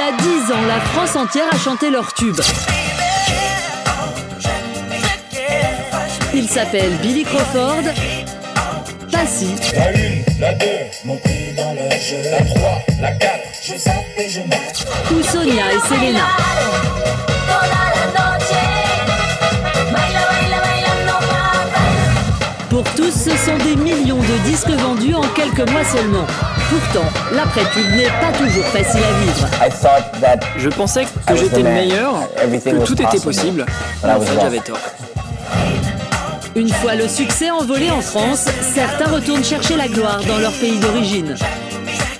a 10 ans, la France entière a chanté leur tube. Il s'appelle Billy Crawford. Passy. La 1, la 2, mon pied dans le jeu. La 3, la 4, je zappe et je marche. Ou Sonia et Selena. Pour tous, ce sont des millions de disques vendus en quelques mois seulement. Pourtant, l'après-pub n'est pas toujours facile à vivre. Je pensais que j'étais le meilleur, que tout était possible, mais en fait j'avais tort. Une fois le succès envolé en France, certains retournent chercher la gloire dans leur pays d'origine.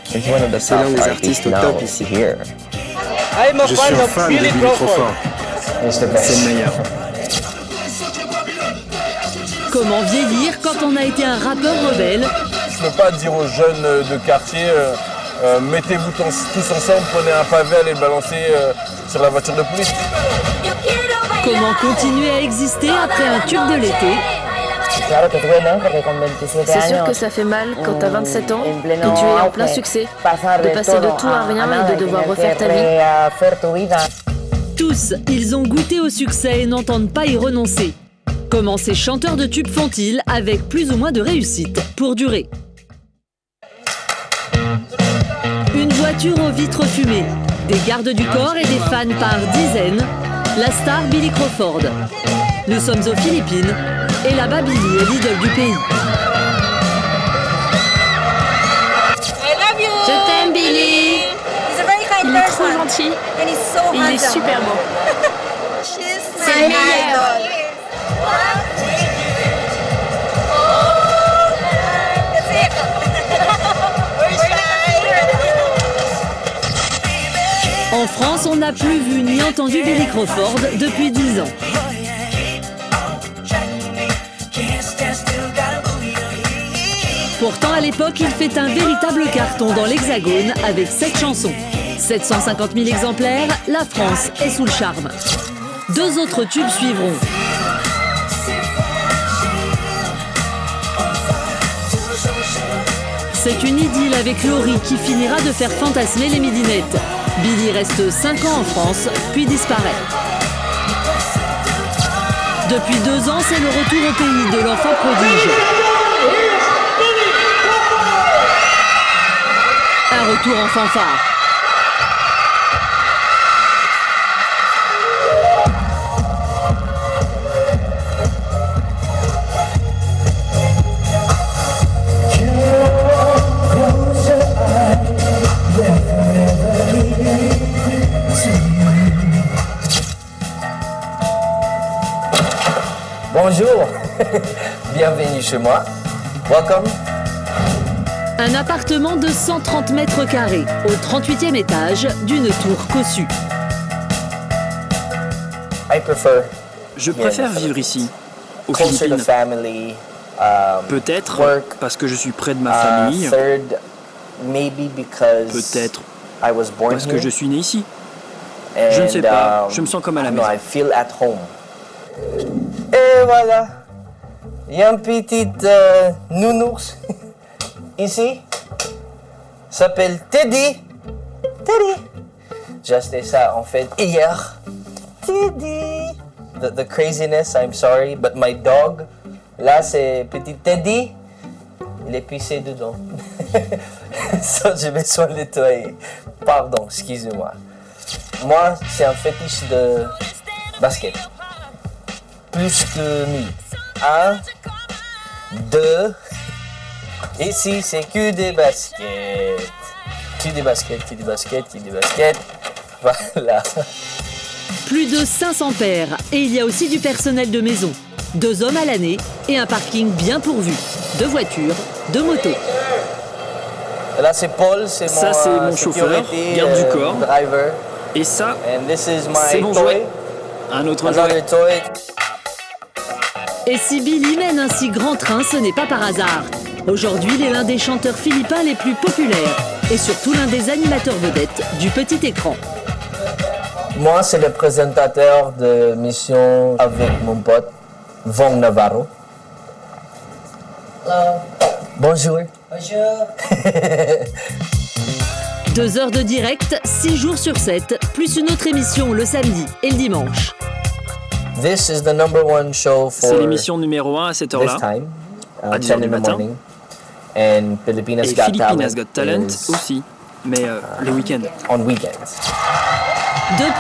C'est l'un des artistes au top ici. Je suis un fan de Billy Crawford. C'est le meilleur. Comment vieillir quand on a été un rappeur rebelle? Je ne peux pas dire aux jeunes de quartier mettez-vous tous ensemble, prenez un pavé, allez le balancer sur la voiture de police. Comment continuer à exister après un tube de l'été? C'est sûr que ça fait mal quand t'as 27 ans et tu es en plein succès, de passer de tout à rien et de devoir refaire ta vie. Tous, ils ont goûté au succès et n'entendent pas y renoncer. Comment ces chanteurs de tubes font-ils avec plus ou moins de réussite pour durer? Une voiture aux vitres fumées, des gardes du corps et des fans par dizaines, la star Billy Crawford. Nous sommes aux Philippines et là-bas Billy est l'idole du pays. Je t'aime Billy. Il est trop gentil et il est super beau. C'est le meilleur. En France, on n'a plus vu ni entendu Billy Crawford depuis 10 ans. Pourtant, à l'époque, il fait un véritable carton dans l'Hexagone avec 7 chansons. 750 000 exemplaires, la France est sous le charme. 2 autres tubes suivront. C'est une idylle avec Laurie qui finira de faire fantasmer les midinettes. Billy reste 5 ans en France, puis disparaît. Depuis 2 ans, c'est le retour au pays de l'enfant prodige. Un retour en fanfare. Bonjour, bienvenue chez moi. Welcome. Un appartement de 130 mètres carrés, au 38e étage d'une tour cossue. Je préfère vivre ici, aux Philippines. Peut-être parce que je suis près de ma famille. Peut-être parce que je suis né ici. Je ne sais pas, je me sens comme à la maison. Et voilà, il y a un petit nounours ici, s'appelle Teddy. Teddy. J'ai acheté ça en fait hier. Teddy. The craziness, I'm sorry, but my dog, là c'est petit Teddy, il est pissé dedans. Ça, j'ai besoin de nettoyer. Pardon, excusez-moi. Moi, c'est un fétiche de basket. Plus que 1000. 1, 2. Ici, c'est que des baskets. Que des baskets, que des baskets, que des baskets. Voilà. Plus de 500 paires. Et il y a aussi du personnel de maison. 2 hommes à l'année et un parking bien pourvu. 2 voitures, 2 motos. Là, c'est Paul, c'est mon chauffeur, garde du corps. Driver. Et ça, c'est mon jouet. Un autre jouet. Et si Billy mène un si grand train, ce n'est pas par hasard. Aujourd'hui, il est l'un des chanteurs philippins les plus populaires et surtout l'un des animateurs vedettes du petit écran. Moi, c'est le présentateur de mission avec mon pote, Vong Navarro. Hello. Bonjour. Bonjour. 2 heures de direct, 6 jours sur 7, plus une autre émission le samedi et le dimanche. C'est l'émission numéro 1 à cette heure-là, à 10 h du matin. Et Filipinas Got Talent aussi, mais les week-ends. 2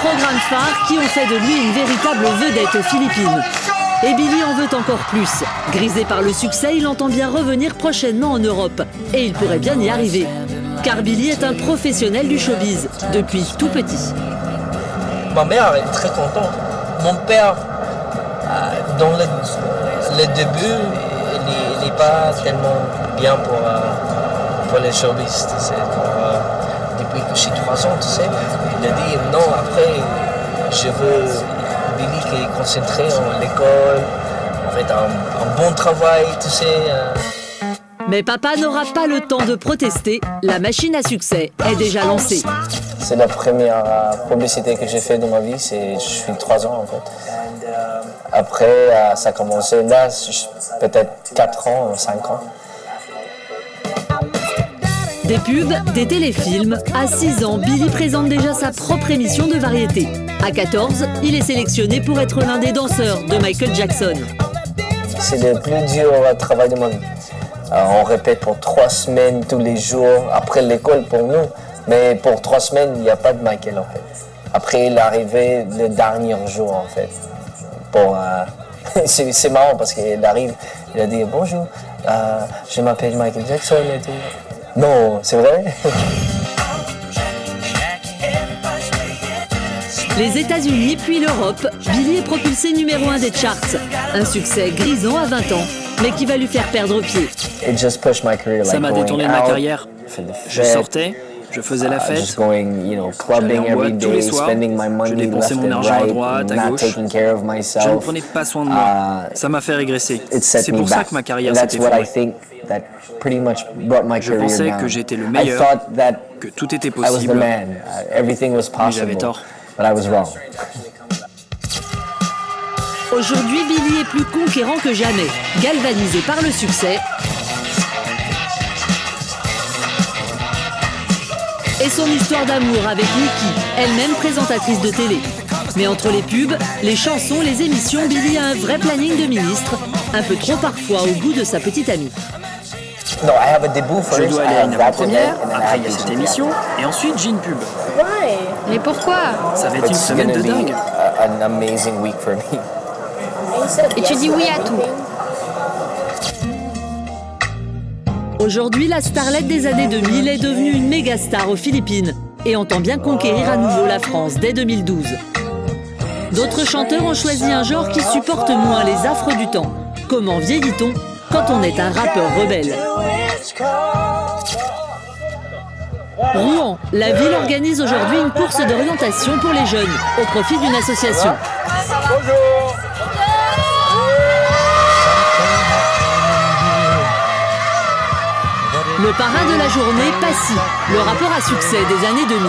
programmes phares qui ont fait de lui une véritable vedette aux Philippines. Et Billy en veut encore plus. Grisé par le succès, il entend bien revenir prochainement en Europe. Et il pourrait bien y arriver. Car Billy est un professionnel du showbiz, depuis tout petit. Ma mère est très contente. Mon père, dans le début, il n'est pas tellement bien pour les showbiz. Depuis que j'ai 3 ans, tu sais, il a dit non, après, je veux Billy qui est concentré en l'école, en fait, un bon travail, tu sais. Mais papa n'aura pas le temps de protester, la machine à succès est déjà lancée. C'est la première publicité que j'ai faite dans ma vie, je suis 3 ans en fait. Après, ça a commencé là, peut-être 4 ans, 5 ans. Des pubs, des téléfilms. À 6 ans, Billy présente déjà sa propre émission de variété. À 14, il est sélectionné pour être l'un des danseurs de Michael Jackson. C'est le plus dur travail de ma vie. On répète pour 3 semaines tous les jours, après l'école pour nous. Mais pour 3 semaines, il n'y a pas de Michael en fait. Après, il est arrivé le dernier jour en fait. C'est marrant parce qu'il arrive, il a dit bonjour, je m'appelle Michael Jackson et tout. Non, c'est vrai? Les États-Unis puis l'Europe, Billy est propulsé numéro 1 des charts. Un succès grisant à 20 ans, mais qui va lui faire perdre pied. Ça m'a détourné de ma carrière. Je sortais, je faisais la fête, j'allais en boîte tous les soirs, je dépensais mon argent à droite, à gauche. Je ne prenais pas soin de moi. Ça m'a fait régresser. C'est pour ça que ma carrière s'est effondrée. Je pensais que j'étais le meilleur, que tout était possible, mais j'avais tort. Aujourd'hui, Billy est plus conquérant que jamais, galvanisé par le succès et son histoire d'amour avec Nikki, elle-même présentatrice de télé. Mais entre les pubs, les chansons, les émissions, Billy a un vrai planning de ministre, un peu trop parfois au goût de sa petite amie. Je dois aller à une avant-première, après il y a cette émission, et ensuite j'ai une pub. Mais pourquoi? Ça va être une semaine de dingue. Et tu dis oui à tout. Aujourd'hui, la starlette des années 2000 est devenue une méga star aux Philippines et entend bien conquérir à nouveau la France dès 2012. D'autres chanteurs ont choisi un genre qui supporte moins les affres du temps. Comment vieillit-on quand on est un rappeur rebelle? Rouen, la ville organise aujourd'hui une course d'orientation pour les jeunes, au profit d'une association. Bonjour. Le parrain de la journée, Passy, le rappeur à succès des années 2000.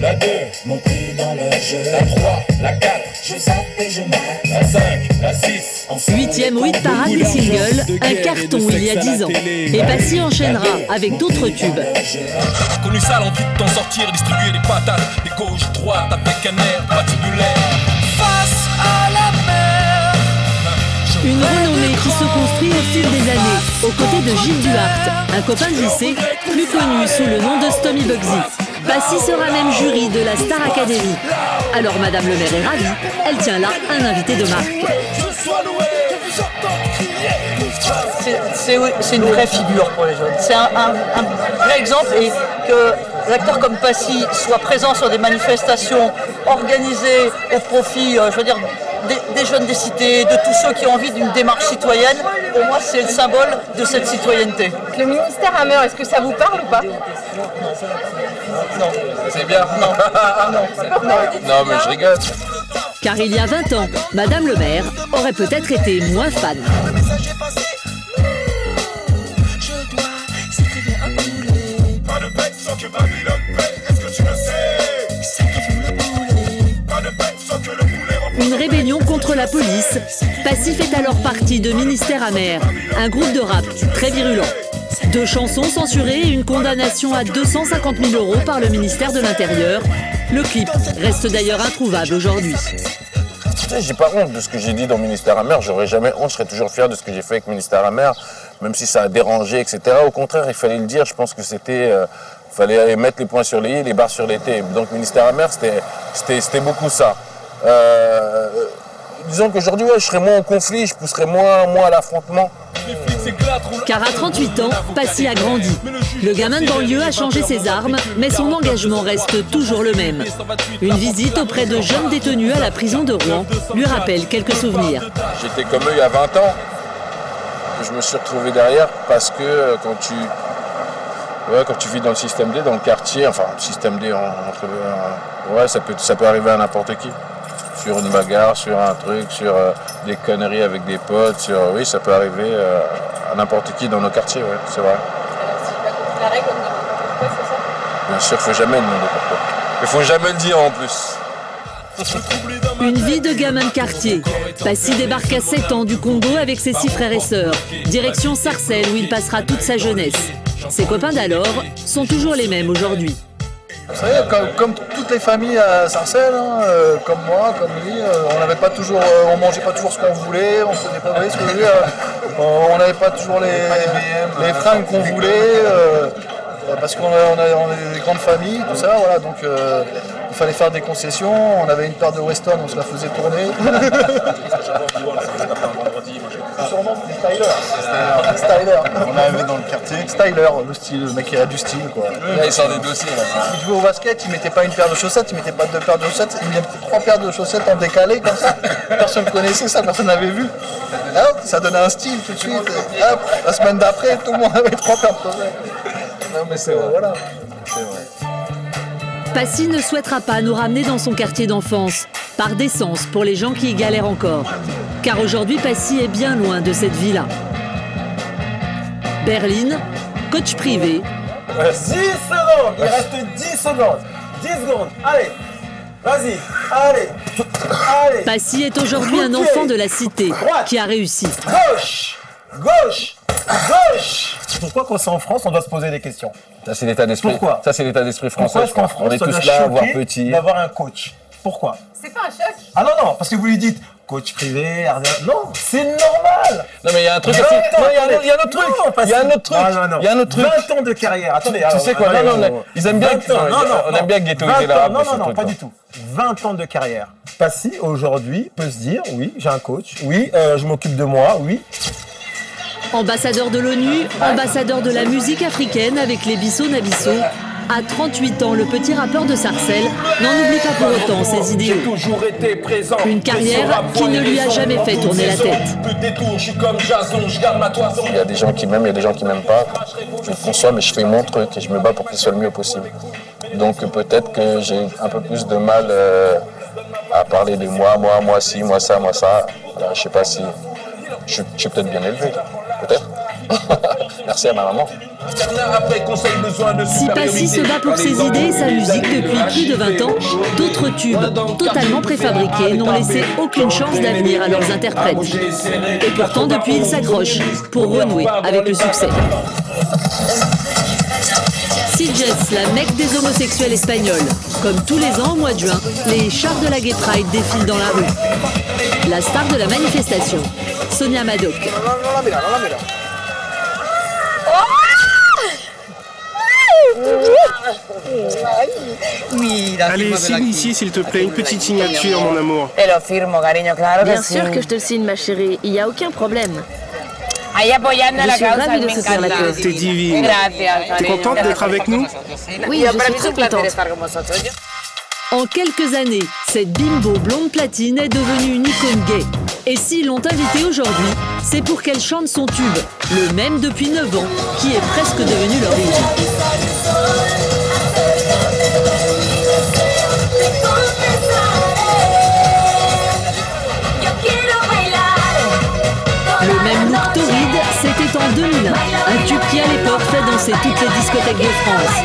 La 2, mon pied dans le jeu. La 3, la 4, je zappe et je marque. La 5, la 6, 8e hit parade des singles, un carton il y a 10 ans. Et Passy enchaînera avec d'autres tubes. Connu ça, l'envie de t'en sortir, distribuer des patates, des gauches, droites, avec un air patibulaire. Face à la mer. Une renommée qui se construit au fil des années, aux côtés de Gilles Duhart, un copain de lycée, plus connu sous le nom de Stomy Bugsy. Passy sera même jury de la Star Academy. Alors Madame le maire est ravie, elle tient là un invité de marque. C'est une vraie figure pour les jeunes. C'est un vrai exemple et que l'acteur comme Passy soit présent sur des manifestations organisées au profit, je veux dire, des jeunes des cités, de tous ceux qui ont envie d'une démarche citoyenne, pour moi c'est le symbole de cette citoyenneté. Le ministère Hammer, est-ce que ça vous parle ou pas? Non, c'est bien. Non. Non, mais je rigole. Car il y a 20 ans, Madame le maire aurait peut-être été moins fan. Une rébellion contre la police, Passy fait alors partie de Ministère Amer, un groupe de rap très virulent. 2 chansons censurées et une condamnation à 250 000 € par le ministère de l'Intérieur. Le clip reste d'ailleurs introuvable aujourd'hui. J'ai pas honte de ce que j'ai dit dans Ministère amer, j'aurais jamais honte, je serais toujours fier de ce que j'ai fait avec Ministère amer, même si ça a dérangé, etc. Au contraire, il fallait le dire, je pense que c'était... fallait mettre les points sur les i, les barres sur les t. Donc Ministère amer, c'était beaucoup ça. Disons qu'aujourd'hui, je serais moins en conflit, je pousserais moins à l'affrontement. Car à 38 ans, Passy a grandi. Le gamin de banlieue a changé ses armes, mais son engagement reste toujours le même. Une visite auprès de jeunes détenus à la prison de Rouen lui rappelle quelques souvenirs. J'étais comme eux il y a 20 ans. Je me suis retrouvé derrière parce que quand tu vis dans le système D, dans le quartier, enfin le système D, ça peut arriver à n'importe qui. Sur une bagarre, sur un truc, sur des conneries avec des potes, oui, ça peut arriver à n'importe qui dans nos quartiers, ouais, c'est vrai. La règle, pourquoi c'est ça? Bien sûr, il ne faut jamais demander pourquoi. Il ne faut jamais le dire en plus. Une vie de gamin de quartier. Passy débarque à 7 ans du Congo avec ses 6 frères et sœurs. Direction Sarcelles où il passera toute sa jeunesse. Ses copains d'alors sont toujours les mêmes aujourd'hui. Vous savez, comme toutes les familles à Sarcelles, comme moi, comme lui, on mangeait pas toujours ce qu'on voulait, on faisait pas, vous voyez ce que je veux dire, on n'avait pas toujours les fringues qu'on voulait, parce qu'on a des grandes familles, tout ça, voilà, donc il fallait faire des concessions, on avait une paire de Weston, on se la faisait tourner. Sûrement Styler. On arrivait dans le quartier. Styler, le style, le mec qui a du style quoi. Là, il sort des dossiers là. Il jouait au basket, il mettait pas une paire de chaussettes, il mettait pas 2 paires de chaussettes, il mettait 3 paires de chaussettes en décalé comme ça. Personne ne connaissait ça, personne n'avait vu. Hop, ça donnait un style tout de suite. Hop, la semaine d'après, tout le monde avait 3 paires de chaussettes. Non mais c'est vrai. Voilà. C'est vrai. Passy ne souhaitera pas nous ramener dans son quartier d'enfance, par décence pour les gens qui y galèrent encore. Car aujourd'hui, Passy est bien loin de cette vie-là. Berline, coach privé. 10 secondes, il reste 10 secondes. 10 secondes, allez, vas-y, allez. Passy est aujourd'hui un enfant de la cité qui a réussi. Gauche. Pourquoi quand c'est en France, on doit se poser des questions? Ça, c'est l'état d'esprit. Pourquoi? Ça, c'est l'état d'esprit français. Pourquoi est-ce qu'en France, on est tous là, voire petits. D'avoir un coach? Pourquoi? C'est pas un choc? Ah non, parce que vous lui dites coach privé, non, c'est normal. Non mais il y a un truc aussi. Non, il y a un autre truc. Il y a un autre truc. Il y a un autre truc. 20 ans de carrière. Attendez, tu sais quoi? Non, ils aiment bien. On aime bien ghettoiser là. Non, pas du tout. 20 ans de carrière. Passy aujourd'hui peut se dire oui, j'ai un coach. Oui, je m'occupe de moi. Oui. Ambassadeur de l'ONU, ambassadeur de la musique africaine avec les Bisso Nabisso. À 38 ans, le petit rappeur de Sarcelles n'en oublie pas pour autant ses idéaux. Une carrière qui ne lui a jamais fait tourner la tête. Il y a des gens qui m'aiment, il y a des gens qui m'aiment pas. Je le conçois, mais je fais mon truc et je me bats pour qu'il soit le mieux possible. Donc peut-être que j'ai un peu plus de mal à parler de moi ci, moi ça. Alors, je sais pas si... Je suis peut-être bien élevé, peut-être. Merci à ma maman. Si Passy se bat pour ses idées et sa musique depuis plus de 20 ans, d'autres tubes, totalement préfabriqués, n'ont laissé aucune chance d'avenir à leurs interprètes. Et pourtant, depuis, ils s'accrochent pour renouer avec le succès. Sitges, la mecque des homosexuels espagnols. Comme tous les ans au mois de juin, les chars de la Gay Pride défilent dans la rue. La star de la manifestation, Sonia Madoc. Allez, signe ici s'il te plaît, une petite signature mon amour. Bien sûr que je te le signe ma chérie, il n'y a aucun problème. Je suis ravie de soutenir la cause. T'es divine. T'es contente d'être avec nous? Oui, je suis très contente. En quelques années, cette bimbo blonde platine est devenue une icône gay. Et s'ils l'ont invitée aujourd'hui, c'est pour qu'elle chante son tube, le même depuis 9 ans, qui est presque devenu leur hymne. Le même look torride, c'était en 2001, un tube qui à l'époque fait danser toutes les discothèques de France.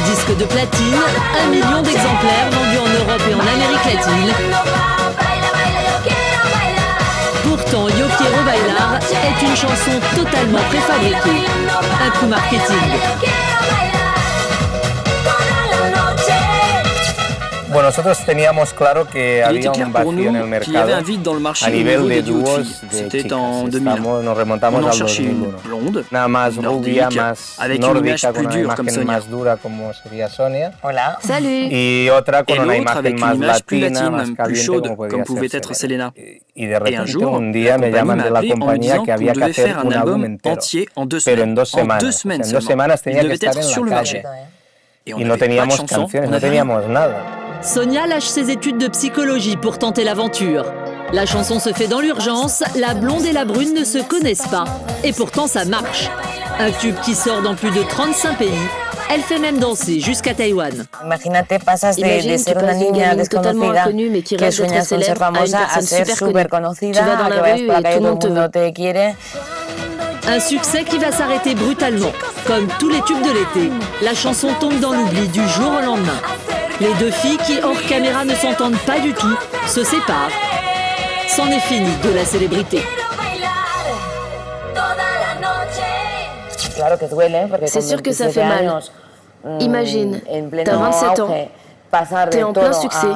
Disque de platine, 1 million d'exemplaires vendus en Europe et en Amérique latine. Pourtant, Pourtant, Yo Quiero Bailar est une chanson totalement préfabriquée. Un coup marketing. Bueno, nosotros teníamos claro que había un pour vacío en el nous qu'il y avait un mercado vide dans le marché a au nivel niveau de des duos de dúos filles. de C'était chicas. en 2000. Nos remontamos On en al cherchait une 2001. blonde, Una más rubia, nordique, más avec une image nórdica, plus con una dure comme imagen Sonia. más dura como sería Sonia. Hola. Salut. Y otra con Et una l'autre avec imagen une más image plus latina, latine, más plus caliente chaude, como comme podía pouvait ser être Selena. Selena. Y de Et un repente jour, un día me la llaman de la compagnie m'a appelé en me compañía disant que había qu'on que devait hacer faire un un álbum album entero. entier en 2 Pero semaines. en 2 semanas. En 2 semaines En 2 seulement. semanas tenía Il que devait estar être en sur la le calle. marché. Et Y no teníamos canciones, no teníamos nada. Sonia lâche ses études de psychologie pour tenter l'aventure. La chanson se fait dans l'urgence, la blonde et la brune ne se connaissent pas. Et pourtant ça marche. Un tube qui sort dans plus de 35 pays. Elle fait même danser jusqu'à Taïwan. Imagínate, pasas de ser una niña desconocida que sueña con ser famosa a ser súper conocida, a que vayas por la calle, todo el mundo te quiere. Un succès qui va s'arrêter brutalement. Comme tous les tubes de l'été, la chanson tombe dans l'oubli du jour au lendemain. Les deux filles qui, hors caméra, ne s'entendent pas du tout, se séparent. C'en est fini de la célébrité. C'est sûr que ça fait mal. Imagine, t'as 27 ans, t'es en plein succès,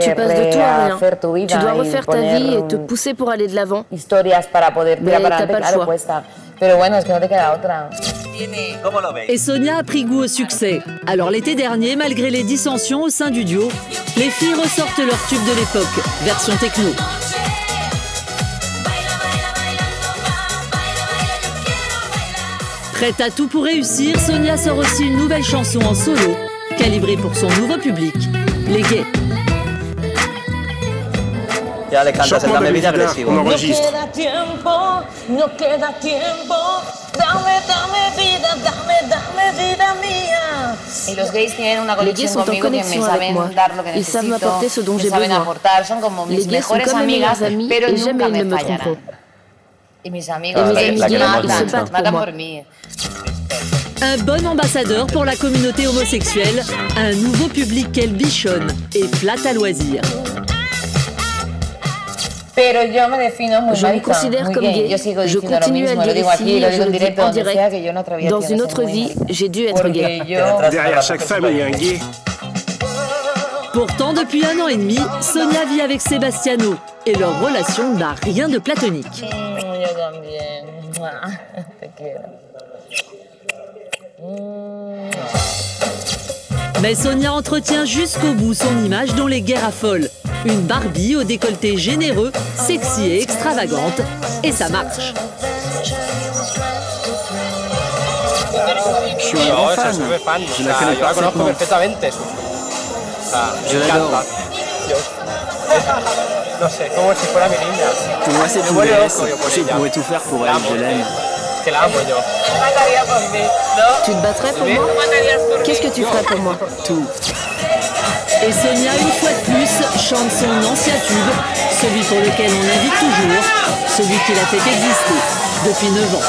tu passes de tout à rien, tu dois refaire ta vie et te pousser pour aller de l'avant. Mais t'as pas le choix. Et Sonia a pris goût au succès. Alors l'été dernier, malgré les dissensions au sein du duo, les filles ressortent leur tube de l'époque, version techno. Prête à tout pour réussir, Sonia sort aussi une nouvelle chanson en solo, calibrée pour son nouveau public, les gays. Ya le cantas el Dame Vida agresivo. On enregistre. No queda tiempo, dame vida mía. Y los gays tienen una Les gays conexión sont en conmigo que me connexion avec moi. saben dar lo que Ils savent necesito, m'apporter ce dont me j'ai saben besoin. aportar, son como Les mis gays sont mejores comme mes amigas, meilleurs amis pero et jamais nunca ils ne me me fallarán. tromperont. Y mis amigos Et mes gays amis me gays, ils se matan, battent matan pour por moi. mí. Un bon ambassadeur pour la communauté homosexuelle, un nouveau public qu'elle bichonne et flatte à loisir. Pero yo me defino muy Je me marica, considère muy comme gay. gay. Yo sigo Je diciendo lo continue à mismo, le lo dire digo aquí, ici, lo je digo le en dis directo, en donde sea, direct. que yo no atrevería Dans a une ser autre muy vie, gay. j'ai dû être gay. Derrière chaque femme, il y a un gay. Pourtant, depuis 1 an et demi, Sonia vit avec Sebastiano et leur relation n'a rien de platonique. Yo también. Te quiero. Mais Sonia entretient jusqu'au bout son image dont les gays raffolent. Une Barbie au décolleté généreux, sexy et extravagante. Et ça marche. Je suis un grand fan. Je la connais parfaitement. Je l'adore. No sé, como si fuera mi niña. Pour moi, c'est une déesse. Je pourrais tout faire pour elle. Je l'aime. Que la amo yo. Tu te battrais pour moi? Qu'est-ce que tu ferais pour moi? Tout. Et Sonia, une fois de plus, chante son ancien tube, celui pour lequel on l'invite toujours, celui qui l'a fait exister depuis 9 ans.